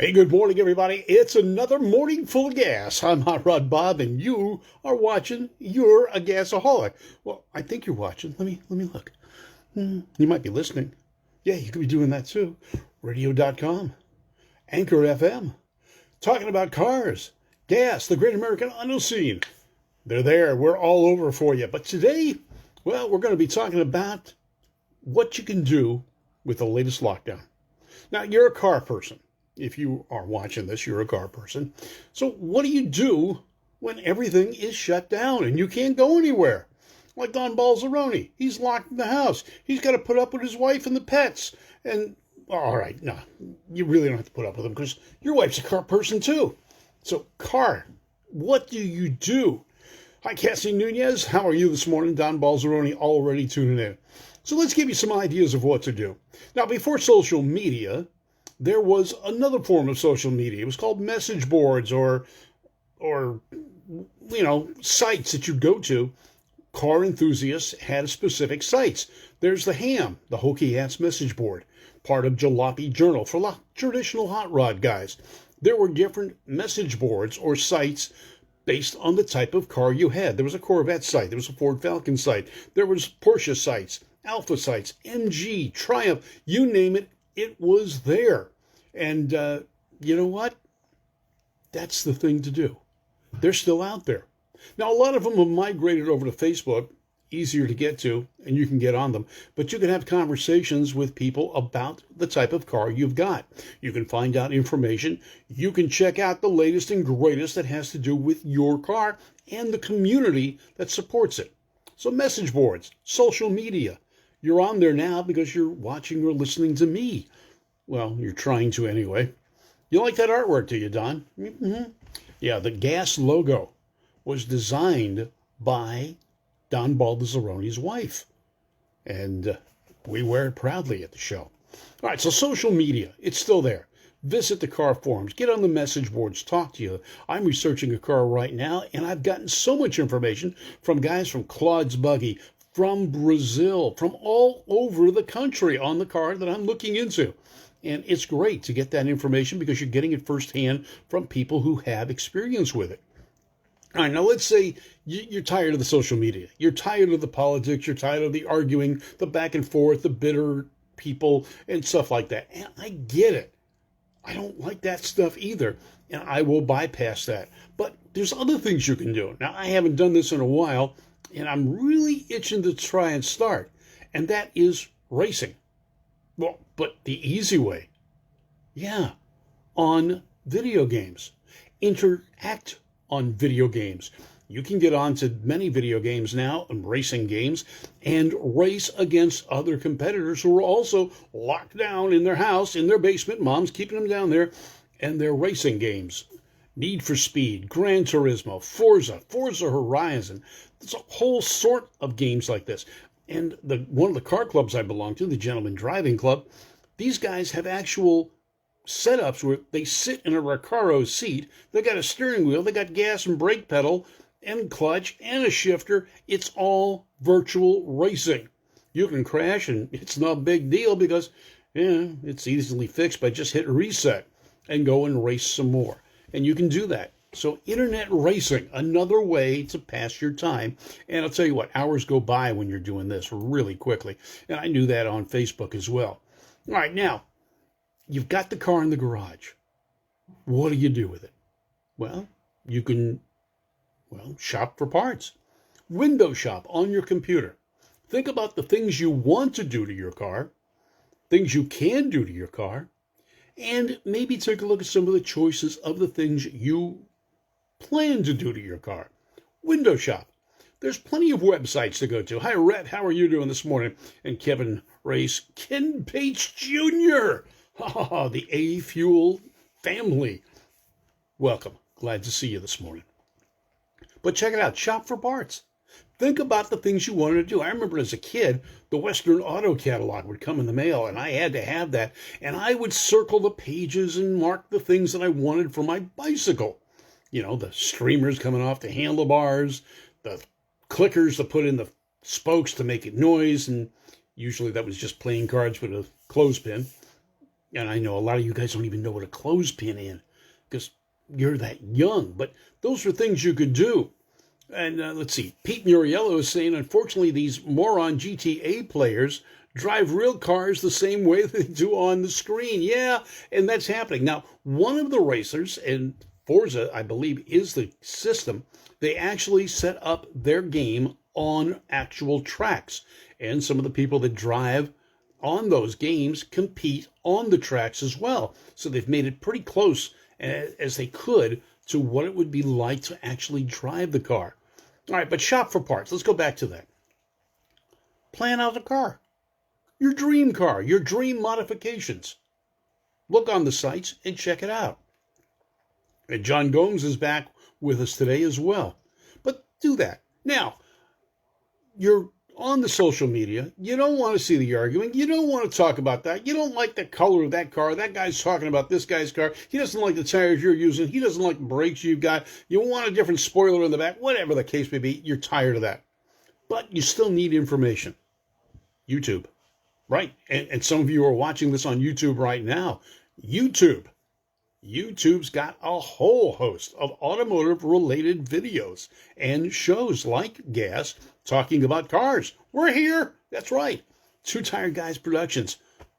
Hey, good morning, everybody. It's another morning full of gas. I'm Hot Rod Bob, and you are watching You're a Gasaholic. Well, I think you're watching. Let me look. You might be listening. Yeah, you could be doing that too. Radio.com, Anchor FM, talking about cars, gas, the Great American Auto Scene. They're there. We're all over for you. But today, well, we're going to be talking about what you can do with the latest lockdown. Now, you're a car person. If you are watching this, you're a car person. So what do you do when everything is shut down and you can't go anywhere? Like Don Balzeroni, he's locked in the house. He's got to put up with his wife and the pets. And, all right, no, you really don't have to put up with them because your wife's a car person too. So, car, what do you do? Hi, Cassie Nunez. How are you this morning? Don Balzeroni already tuning in. So let's give you some ideas of what to do. Now, before social media, there was another form of social media. It was called message boards or sites that you go to. Car enthusiasts had specific sites. There's the HAM, the Hokey Ass Message Board, part of Jalopy Journal for traditional hot rod guys. There were different message boards or sites based on the type of car you had. There was a Corvette site. There was a Ford Falcon site. There was Porsche sites, Alpha sites, MG, Triumph, you name it. It was there. And you know what? That's the thing to do. They're still out there. Now, a lot of them have migrated over to Facebook, easier to get to, and you can get on them. But you can have conversations with people about the type of car you've got. You can find out information. You can check out the latest and greatest that has to do with your car and the community that supports it. So message boards, social media. You're on there now because you're watching or listening to me. Well, you're trying to anyway. You like that artwork, do you, Don? Mm-hmm. Yeah, the GAAS logo was designed by Don Balzeroni's wife. And we wear it proudly at the show. All right, so social media, it's still there. Visit the car forums. Get on the message boards. Talk to you. I'm researching a car right now, and I've gotten so much information from guys from Claude's Buggy, from Brazil, from all over the country on the car that I'm looking into. And it's great to get that information because you're getting it firsthand from people who have experience with it. All right, now let's say you're tired of the social media. You're tired of the politics. You're tired of the arguing, the back and forth, the bitter people, and stuff like that. And I get it. I don't like that stuff either, and I will bypass that. But there's other things you can do. Now, I haven't done this in a while, and I'm really itching to try and start, and that is racing. Well, but the easy way. Yeah, on video games. Interact on video games. You can get on to many video games now and racing games and race against other competitors who are also locked down in their house, in their basement. Mom's keeping them down there, and they're racing games. Need for Speed, Gran Turismo, Forza Horizon. There's a whole sort of games like this. And one of the car clubs I belong to, the Gentleman Driving Club, these guys have actual setups where they sit in a Recaro seat. They got a steering wheel, they got gas and brake pedal and clutch and a shifter. It's all virtual racing. You can crash and it's no big deal because it's easily fixed by just hit reset and go and race some more. And you can do that. So internet racing, another way to pass your time. And I'll tell you what, hours go by when you're doing this really quickly. And I knew that on Facebook as well. All right, now, you've got the car in the garage. What do you do with it? Well, you can, shop for parts. Window shop on your computer. Think about the things you want to do to your car, things you can do to your car, and maybe take a look at some of the choices of the things you plan to do to your car. Window shop. There's plenty of websites to go to. Hi, Rhett. How are you doing this morning? And Kevin Race. Ken Bates Jr. Oh, the A-Fuel family. Welcome. Glad to see you this morning. But check it out. Shop for parts. Think about the things you wanted to do. I remember as a kid, the Western Auto Catalog would come in the mail, and I had to have that. And I would circle the pages and mark the things that I wanted for my bicycle. You know, the streamers coming off the handlebars, the clickers to put in the spokes to make it noise, and usually that was just playing cards with a clothespin. And I know a lot of you guys don't even know what a clothespin is because you're that young. But those are things you could do. And let's see, Pete Muriello is saying, unfortunately, these moron GTA players drive real cars the same way they do on the screen. Yeah, and that's happening. Now, one of the racers, and Forza, I believe, is the system, they actually set up their game on actual tracks. And some of the people that drive on those games compete on the tracks as well. So they've made it pretty close as they could to what it would be like to actually drive the car. All right, but shop for parts. Let's go back to that. Plan out a car. Your dream modifications. Look on the sites and check it out. And John Gomes is back with us today as well. But do that. Now, you're on the social media. You don't want to see the arguing. You don't want to talk about that. You don't like the color of that car. That guy's talking about this guy's car. He doesn't like the tires you're using. He doesn't like the brakes you've got. You want a different spoiler in the back. Whatever the case may be, you're tired of that. But you still need information. YouTube. Right. And some of you are watching this on YouTube right now. YouTube's got a whole host of automotive-related videos and shows like GAAS talking about cars. We're here. That's right. Two Tired Guys Productions.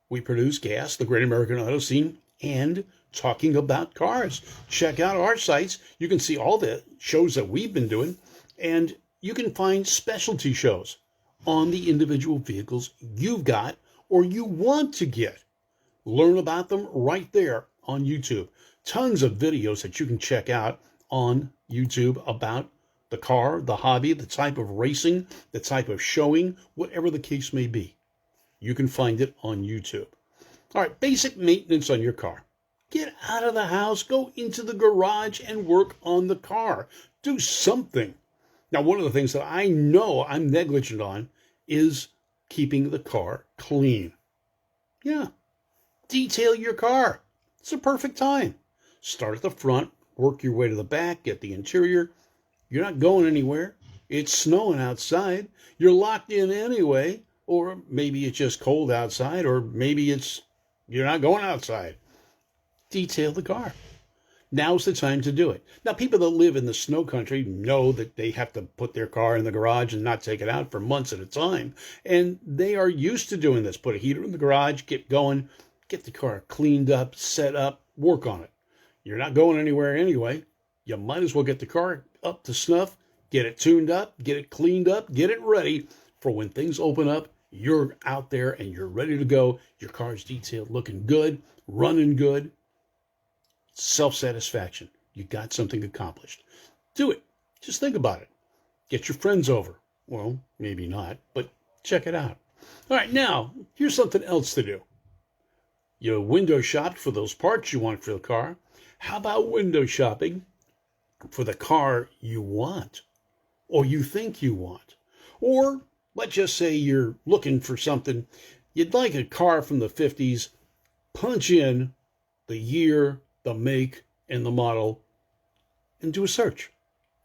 We produce GAAS, the Great American Auto Scene, and talking about cars. Check out our sites. You can see all the shows that we've been doing, and you can find specialty shows on the individual vehicles you've got or you want to get. Learn about them right there on YouTube. Tons of videos that you can check out on YouTube about the car, the hobby, the type of racing, the type of showing, whatever the case may be. You can find it on YouTube. All right, basic maintenance on your car. Get out of the house, go into the garage and work on the car. Do something. Now, one of the things that I know I'm negligent on is keeping the car clean. Yeah. Detail your car. It's a perfect time. Start at the front, work your way to the back, get the interior. You're not going anywhere. It's snowing outside. You're locked in anyway, or maybe it's just cold outside, or maybe you're not going outside. Detail the car. Now's the time to do it. Now, people that live in the snow country know that they have to put their car in the garage and not take it out for months at a time. And they are used to doing this. Put a heater in the garage, get going, get the car cleaned up, set up, work on it. You're not going anywhere anyway. You might as well get the car up to snuff, get it tuned up, get it cleaned up, get it ready for when things open up. You're out there and you're ready to go. Your car's detailed, looking good, running good. Self-satisfaction. You got something accomplished. Do it. Just think about it. Get your friends over. Well, maybe not, but check it out. All right, now, here's something else to do. You window shopped for those parts you want for the car. How about window shopping for the car you want or you think you want? Or let's just say you're looking for something. You'd like a car from the 50s. Punch in the year, the make, and the model, and do a search.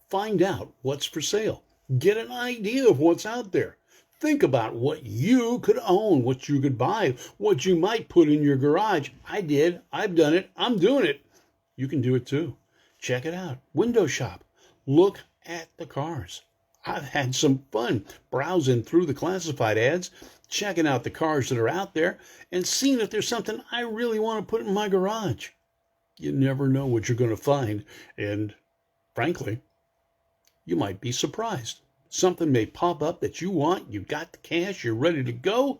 Find out what's for sale. Get an idea of what's out there. Think about what you could own, what you could buy, what you might put in your garage. I did. I've done it. I'm doing it. You can do it too. Check it out. Window shop. Look at the cars. I've had some fun browsing through the classified ads, checking out the cars that are out there, and seeing if there's something I really want to put in my garage. You never know what you're going to find, and frankly, you might be surprised. Something may pop up that you want, you've got the cash, you're ready to go,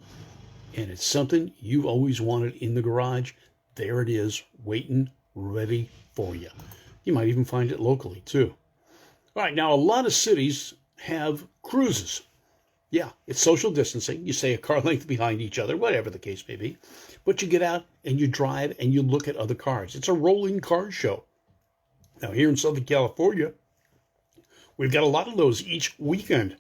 and it's something you've always wanted in the garage. There it is, waiting, ready for you. You might even find it locally, too. All right, now a lot of cities have cruises. Yeah, it's social distancing. You stay a car length behind each other, whatever the case may be. But you get out and you drive and you look at other cars. It's a rolling car show. Now, here in Southern California, we've got a lot of those each weekend.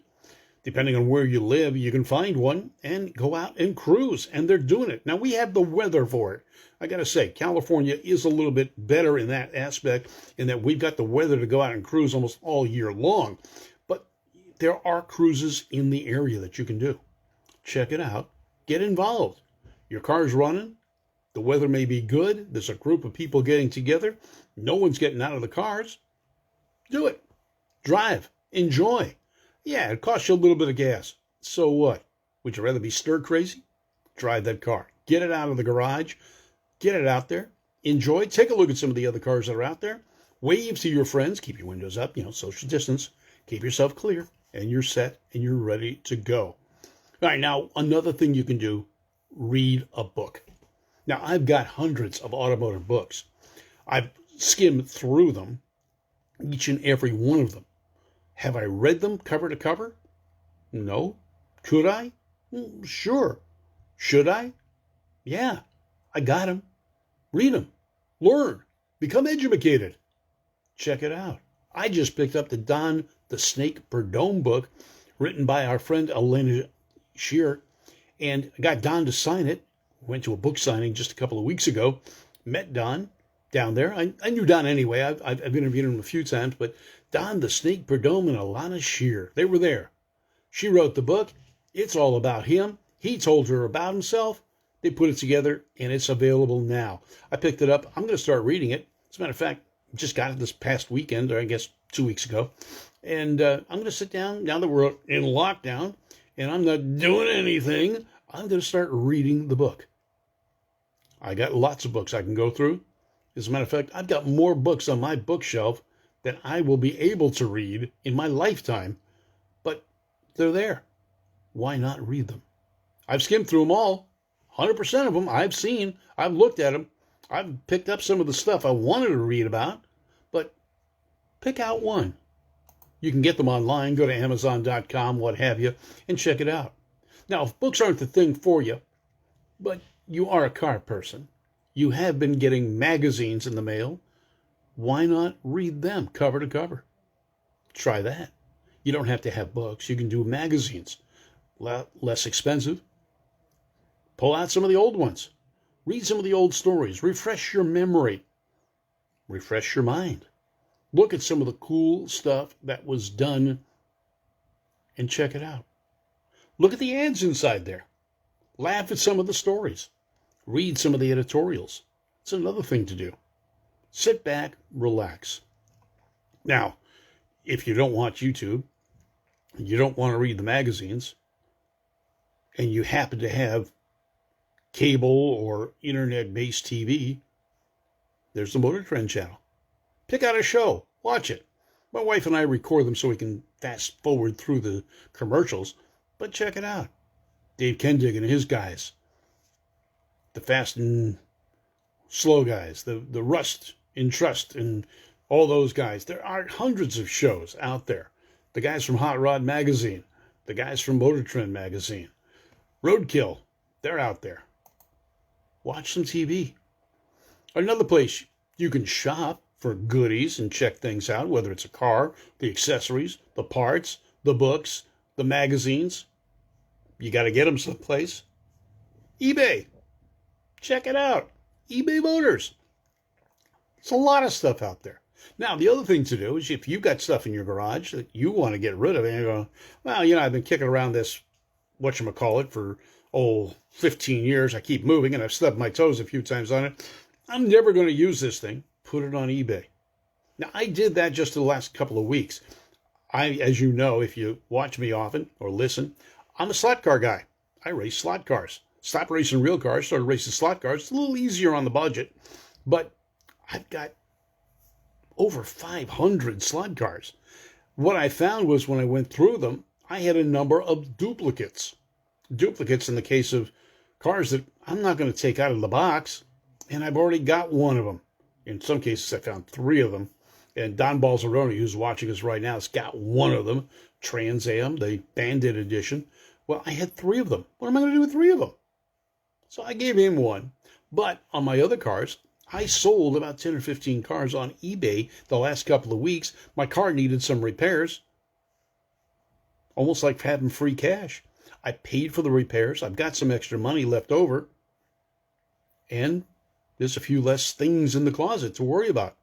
Depending on where you live, you can find one and go out and cruise. And they're doing it. Now, we have the weather for it. I got to say, California is a little bit better in that aspect, in that we've got the weather to go out and cruise almost all year long. But there are cruises in the area that you can do. Check it out. Get involved. Your car's running. The weather may be good. There's a group of people getting together. No one's getting out of the cars. Do it. Drive. Enjoy. Yeah, it costs you a little bit of gas. So what? Would you rather be stir crazy? Drive that car. Get it out of the garage. Get it out there. Enjoy. Take a look at some of the other cars that are out there. Wave to your friends. Keep your windows up, social distance. Keep yourself clear. And you're set and you're ready to go. All right, now another thing you can do, read a book. Now, I've got hundreds of automotive books. I've skimmed through them, each and every one of them. Have I read them cover to cover? No. Could I? Sure. Should I? Yeah, I got them. Read them. Learn. Become educated. Check it out. I just picked up the Don the Snake Perdomo book written by our friend Elena Shear, and I got Don to sign it. Went to a book signing just a couple of weeks ago. Met Don down there. I knew Don anyway. I've interviewed him a few times, but Don the Snake Perdomo and Elena Shear, they were there. She wrote the book. It's all about him. He told her about himself. They put it together, and it's available now. I picked it up. I'm going to start reading it. As a matter of fact, just got it this past weekend, or I guess 2 weeks ago. And I'm going to sit down, now that we're in lockdown, and I'm not doing anything, I'm going to start reading the book. I got lots of books I can go through. As a matter of fact, I've got more books on my bookshelf than I will be able to read in my lifetime, but they're there. Why not read them? I've skimmed through them all. 100% of them I've seen. I've looked at them. I've picked up some of the stuff I wanted to read about, but pick out one. You can get them online. Go to Amazon.com, what have you, and check it out. Now, if books aren't the thing for you, but you are a car person, you have been getting magazines in the mail, why not read them cover to cover? Try that. You don't have to have books. You can do magazines. Less expensive. Pull out some of the old ones. Read some of the old stories. Refresh your memory. Refresh your mind. Look at some of the cool stuff that was done and check it out. Look at the ads inside there. Laugh at some of the stories. Read some of the editorials. It's another thing to do. Sit back, relax. Now, if you don't watch YouTube, you don't want to read the magazines, and you happen to have cable or internet-based TV, there's the Motor Trend channel. Pick out a show. Watch it. My wife and I record them so we can fast forward through the commercials, but check it out. Dave Kendig and his guys. The fast and slow guys. The Rust and Trust and all those guys. There are hundreds of shows out there. The guys from Hot Rod Magazine. The guys from Motor Trend Magazine. Roadkill. They're out there. Watch some TV. Another place you can shop for goodies and check things out, whether it's a car, the accessories, the parts, the books, the magazines. You got to get them someplace. eBay. Check it out. eBay Motors. There's a lot of stuff out there. Now, the other thing to do is if you've got stuff in your garage that you want to get rid of, and you go, well, I've been kicking around this, whatchamacallit, for, 15 years. I keep moving, and I've stubbed my toes a few times on it. I'm never going to use this thing. Put it on eBay. Now, I did that just the last couple of weeks. As you know, if you watch me often or listen, I'm a slot car guy. I race slot cars. Stopped racing real cars, started racing slot cars. It's a little easier on the budget, but I've got over 500 slot cars. What I found was when I went through them, I had a number of duplicates. Duplicates in the case of cars that I'm not going to take out of the box, and I've already got one of them. In some cases, I found 3 of them. And Don Balzeroni, who's watching us right now, has got one of them, Trans Am, the Bandit Edition. Well, I had 3 of them. What am I going to do with 3 of them? So I gave him one. But on my other cars, I sold about 10 or 15 cars on eBay the last couple of weeks. My car needed some repairs. Almost like having free cash. I paid for the repairs. I've got some extra money left over. And there's a few less things in the closet to worry about.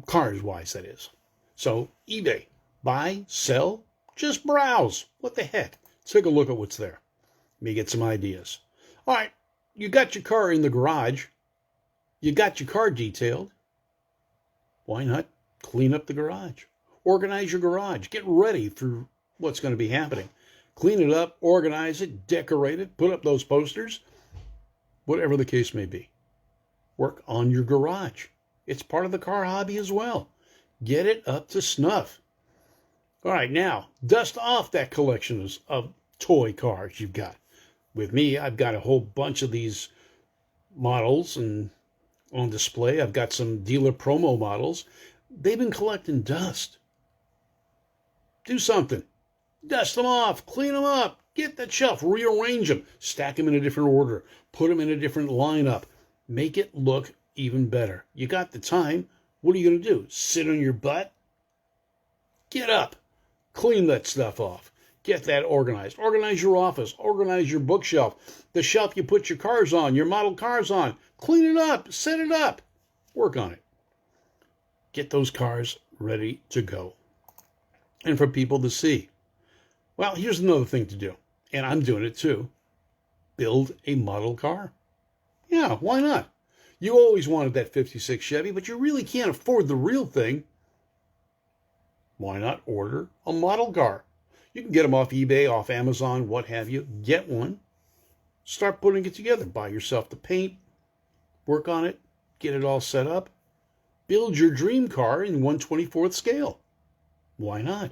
Cars-wise, that is. So, eBay. Buy, sell, just browse. What the heck? Take a look at what's there. Let me get some ideas. All right. you got your car in the garage. You got your car detailed. Why not clean up the garage? Organize your garage. Get ready for what's going to be happening. Clean it up, organize it, decorate it, put up those posters, whatever the case may be. Work on your garage. It's part of the car hobby as well. Get it up to snuff. All right, now, dust off that collection of toy cars you've got. With me, I've got a whole bunch of these models and on display. I've got some dealer promo models. They've been collecting dust. Do something. Dust them off, clean them up, get that shelf, rearrange them, stack them in a different order, put them in a different lineup, make it look even better. You got the time. What are you going to do? Sit on your butt? Get up. Clean that stuff off. Get that organized. Organize your office. Organize your bookshelf. The shelf you put your cars on, your model cars on. Clean it up. Set it up. Work on it. Get those cars ready to go. And for people to see. Well, here's another thing to do. And I'm doing it too. Build a model car. Yeah, why not? You always wanted that 56 Chevy, but you really can't afford the real thing. Why not order a model car? You can get them off eBay, off Amazon, what have you. Get one. Start putting it together. Buy yourself the paint. Work on it. Get it all set up. Build your dream car in 1/24th scale. Why not?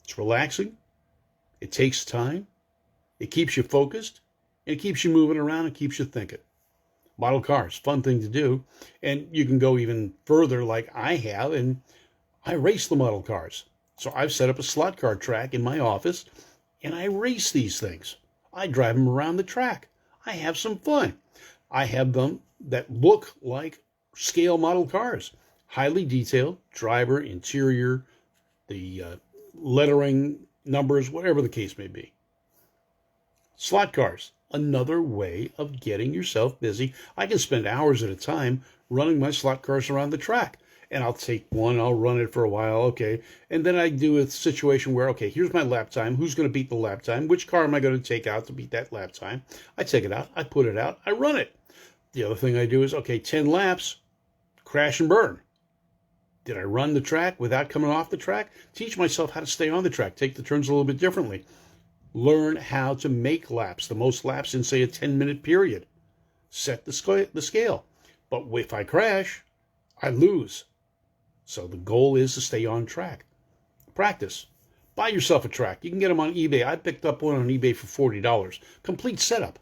It's relaxing. It takes time. It keeps you focused. It keeps you moving around and keeps you thinking. Model cars, fun thing to do. And you can go even further like I have, and I race the model cars. So I've set up a slot car track in my office, and I race these things. I drive them around the track. I have some fun. I have them that look like scale model cars. Highly detailed, driver, interior, the lettering, numbers, whatever the case may be. Slot cars, another way of getting yourself busy. I can spend hours at a time running my slot cars around the track. And I'll take one, I'll run it for a while, okay. And then I do a situation where, okay, here's my lap time. Who's going to beat the lap time? Which car am I going to take out to beat that lap time? I take it out, I put it out, I run it. The other thing I do is, okay, 10 laps, crash and burn. Did I run the track without coming off the track? Teach myself how to stay on the track, take the turns a little bit differently. Learn how to make laps, the most laps in, say, a 10-minute period. Set the scale. But if I crash, I lose. So the goal is to stay on track. Practice. Buy yourself a track. You can get them on eBay. I picked up one on eBay for $40. Complete setup.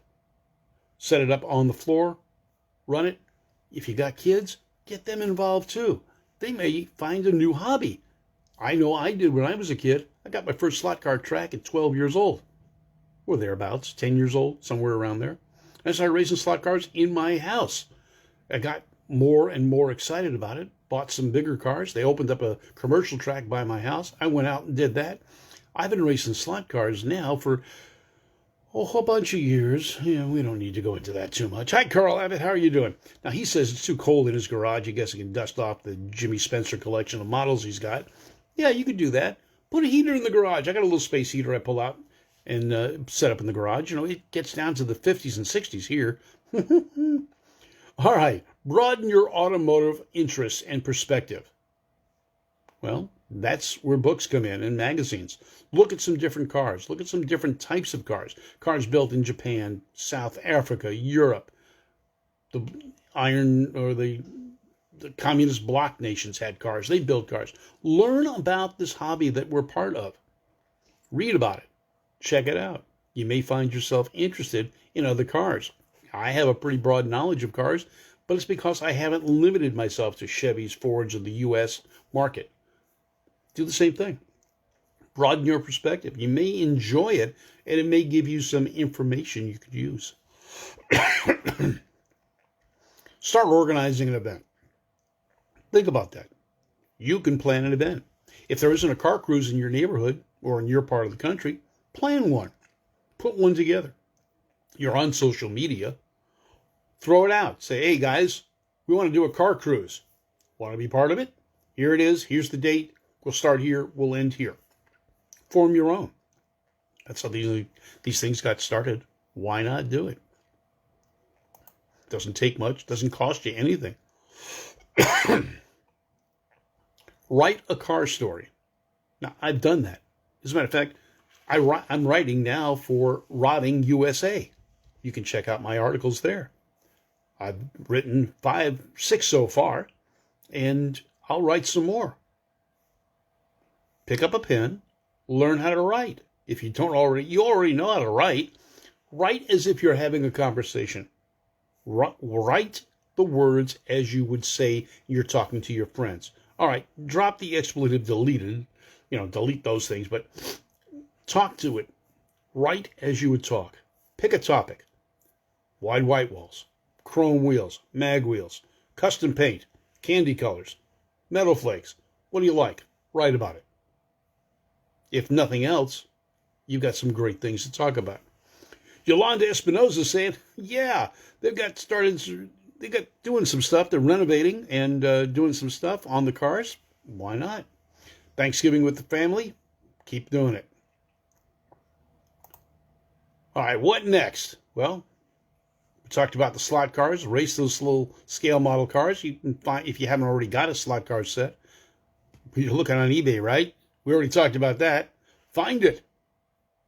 Set it up on the floor. Run it. If you got kids, get them involved too. They may find a new hobby. I know I did when I was a kid. I got my first slot car track at 12 years old. Or thereabouts, 10 years old, somewhere around there. I started racing slot cars in my house. I got more and more excited about it. Bought some bigger cars. They opened up a commercial track by my house. I went out and did that. I've been racing slot cars now for a whole bunch of years. Yeah, we don't need to go into that too much. Hi, Carl Abbott. How are you doing? Now, he says it's too cold in his garage. I guess he can dust off the Jimmy Spencer collection of models he's got. Yeah, you could do that. Put a heater in the garage. I got a little space heater I pull out and set up in the garage. You know, it gets down to the 50s and 60s here. All right. Broaden your automotive interests and perspective. Well, that's where books come in and magazines. Look at some different cars. Look at some different types of cars. Cars built in Japan, South Africa, Europe. The communist bloc nations had cars. They built cars. Learn about this hobby that we're part of. Read about it. Check it out. You may find yourself interested in other cars. I have a pretty broad knowledge of cars, but it's because I haven't limited myself to Chevys, Fords, or the U.S. market. Do the same thing. Broaden your perspective. You may enjoy it, and it may give you some information you could use. Start organizing an event. Think about that. You can plan an event. If there isn't a car cruise in your neighborhood or in your part of the country, plan one. Put one together. You're on social media. Throw it out. Say, hey, guys, we want to do a car cruise. Want to be part of it? Here it is. Here's the date. We'll start here. We'll end here. Form your own. That's how these things got started. Why not do it? Doesn't take much, doesn't cost you anything. Write a car story. Now, I've done that. As a matter of fact, I'm writing now for Rodding USA. You can check out my articles there. I've written 5, 6 so far, and I'll write some more. Pick up a pen, learn how to write. If you already know how to write. Write as if you're having a conversation. Write the words as you would say you're talking to your friends. All right, drop the expletive deleted, delete those things, but talk to it. Write as you would talk. Pick a topic. Wide white walls, chrome wheels, mag wheels, custom paint, candy colors, metal flakes. What do you like? Write about it. If nothing else, you've got some great things to talk about. Yolanda Espinoza saying, yeah, they got doing some stuff. They're renovating and doing some stuff on the cars. Why not? Thanksgiving with the family, keep doing it. All right, what next? Well, we talked about the slot cars, race those little scale model cars. You can find, if you haven't already got a slot car set, you're looking on eBay, right? We already talked about that. Find it.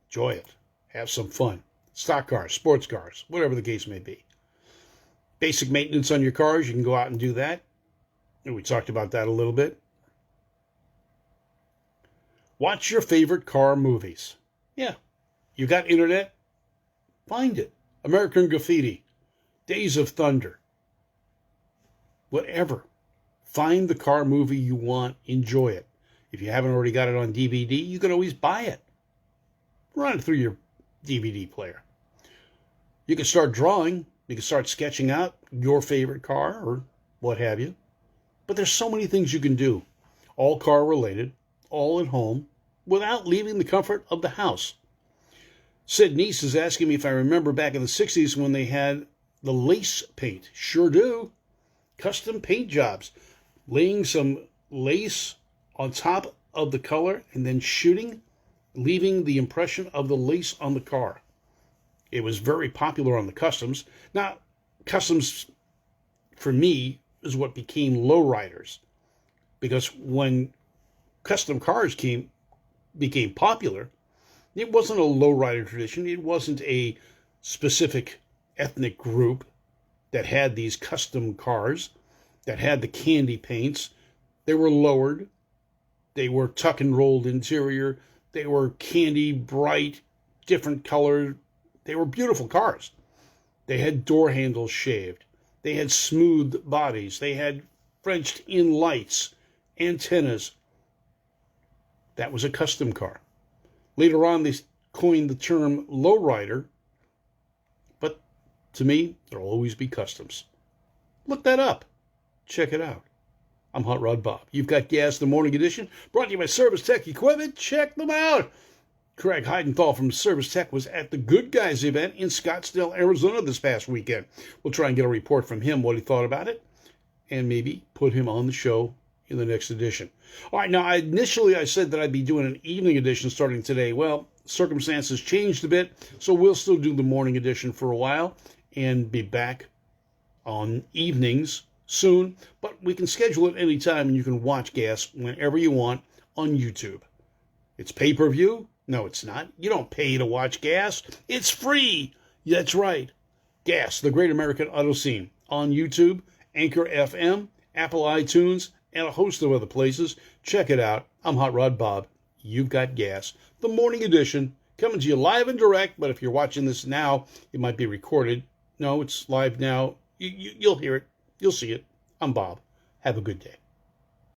Enjoy it. Have some fun. Stock cars, sports cars, whatever the case may be. Basic maintenance on your cars, you can go out and do that. And we talked about that a little bit. Watch your favorite car movies. Yeah. You got internet? Find it. American Graffiti. Days of Thunder. Whatever. Find the car movie you want. Enjoy it. If you haven't already got it on DVD, you can always buy it. Run it through your DVD player. You can start drawing. You can start sketching out your favorite car or what have you. But there's so many things you can do. All car related, all at home, without leaving the comfort of the house. Sid Neese is asking me if I remember back in the 60s when they had the lace paint. Sure do. Custom paint jobs. Laying some lace on top of the color and then shooting, leaving the impression of the lace on the car. It was very popular on the customs. Now, customs, for me, is what became lowriders. Because when custom cars became popular, it wasn't a lowrider tradition. It wasn't a specific ethnic group that had these custom cars, that had the candy paints. They were lowered. They were tuck and rolled interior. They were candy, bright, different color. They were beautiful cars. They had door handles shaved. They had smooth bodies. They had Frenched in lights, antennas. That was a custom car. Later on, they coined the term lowrider, but to me, there'll always be customs. Look that up. Check it out. I'm Hot Rod Bob. You've got Gas, the Morning Edition, brought to you by Service Tech Equipment. Check them out. Craig Heidenthal from Service Tech was at the Good Guys event in Scottsdale, Arizona this past weekend. We'll try and get a report from him, what he thought about it, and maybe put him on the show in the next edition. All right, now, initially I said that I'd be doing an evening edition starting today. Well, circumstances changed a bit, so we'll still do the morning edition for a while and be back on evenings soon. But we can schedule it anytime, and you can watch Gas whenever you want on YouTube. It's pay-per-view? No, it's not. You don't pay to watch Gas. It's free. That's right. Gas, the Great American Auto Scene, on YouTube, Anchor FM, Apple iTunes, and a host of other places. Check it out. I'm Hot Rod Bob. You've got Gas. The morning edition, coming to you live and direct, but if you're watching this now, it might be recorded. No, it's live now. You'll hear it. You'll see it. I'm Bob. Have a good day.